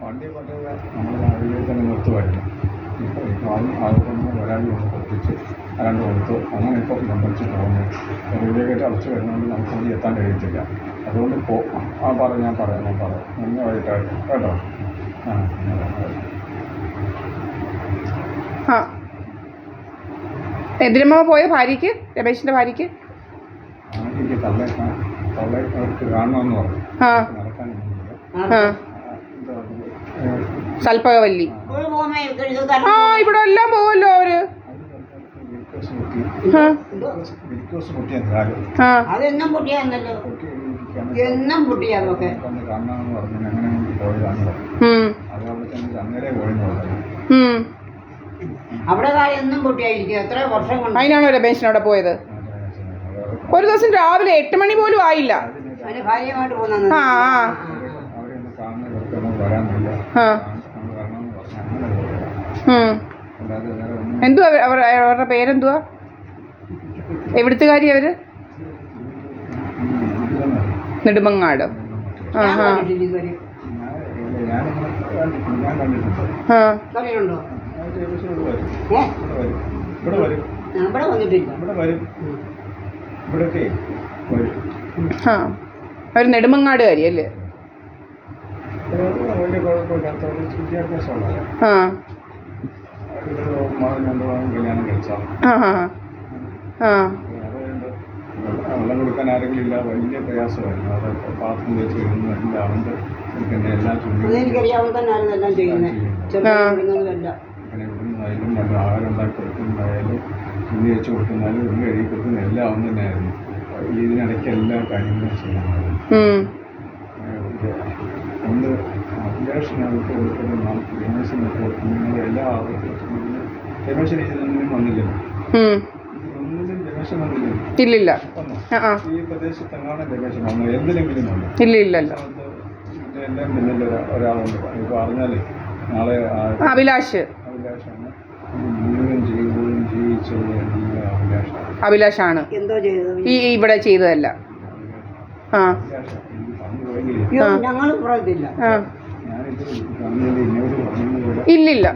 വണ്ടി കൊണ്ടുപോയി നമ്മൾ നാട്ടിലേക്ക് തന്നെ നിർത്തുമായിരുന്നു. ഇപ്പോൾ ആളുകൊണ്ട് ഒരാൾ കൊണ്ട് കൊടുപ്പിച്ച് അല്ലാണ്ട് കൊടുത്തു അങ്ങനെ ഇപ്പോൾ ബന്ധച്ച് പോകുന്നു. റെയിൽവേഗേറ്റ് അടച്ചു വരുന്നതുകൊണ്ട് നമുക്ക് വണ്ടി എത്താൻ കഴിയത്തില്ല. അതുകൊണ്ട് ഞാൻ പറയാം മുന്നേ വൈകിട്ടായിട്ട് കേട്ടോ. ആ എന്തിനമ്മ പോയ ഭാര്യയ്ക്ക്, രമേശിൻ്റെ ഭാര്യയ്ക്ക് എനിക്ക് തള്ളെ അവർക്ക് കാണണമെന്ന് പറഞ്ഞു. നടക്കാനൊന്നുമില്ല. സൽപ്പകവല്ലി ഇവിടെ എല്ലാം പോവല്ലോ അവര്. അതെന്നും പൊട്ടിയാന്നല്ലോ, എന്നും പൊട്ടിയാന്നൊക്കെ. കാണണമെന്ന് പറഞ്ഞു. അങ്ങനെ പോയതാന്ന് പറഞ്ഞു. അത് അവിടെ ചെന്ന് അന്നേരെ പോയെന്ന് പറഞ്ഞു. അവിടെ എന്നും പൊട്ടിയായിരിക്കും. എത്ര വർഷം കൊണ്ട് അതിനാണോ രമേശൻ അവിടെ പോയത്? ഒരു ദിവസം രാവിലെ 8 മണി പോലും ആയില്ല. ഭാര്യമായിട്ട് പോകുന്ന എന്തുവാ അവരുടെ പേരെന്തുവാ? എവിടുത്തെ കാര്യം അവര്? നെടുമങ്ങാട്. അവർ നെടുമങ്ങാടുകാരി അല്ലേ? വെള്ളം കൊടുക്കാൻ ആരെങ്കിലും ഇല്ല, വലിയ പ്രയാസമായിരുന്നു. അത് പാത്രം വെച്ച് കഴിയുന്നില്ല. അവൻ്റെ പിന്നെ എല്ലാം അങ്ങനെ ഇവിടുന്നായാലും നല്ല ആഹാരം ഉണ്ടാക്കി കൊടുക്കുന്നതായാലും തുണി വെച്ച് കൊടുക്കുന്നതായാലും ഉള്ളി കഴുകി കൊടുക്കുന്ന എല്ലാം അവൻ തന്നെയായിരുന്നു. ഇതിനിടയ്ക്ക് എല്ലാ കാര്യങ്ങളും ചെയ്യുന്നതായിരുന്നു. ഒന്ന് അഭിലാഷനകത്ത് കൊടുക്കുന്ന രമേശനൊക്കെ കൊടുക്കുന്ന എല്ലാ രമേശൻ ഇതിനൊന്നും വന്നില്ലല്ലോ. ഒന്നിനും രമേശൻ വന്നില്ലല്ലോ. ഇല്ലില്ല. ഈ പ്രദേശത്തെങ്ങാണ് രമേശൻ വന്നത് എന്തിനെങ്കിലും വന്നു? ഇല്ലല്ലോ. എല്ലാം പിന്നിൽ ഒരാളുണ്ട്. ഇപ്പോൾ അറിഞ്ഞാലേ നാളെ അഭിലാഷാണ് മുഴുവൻ ചെയ്യുകയും ജീവിച്ചത് അഭിലാഷാണ് ഈ ഇവിടെ ചെയ്തതല്ല. ഞങ്ങൾ ഇല്ലില്ല.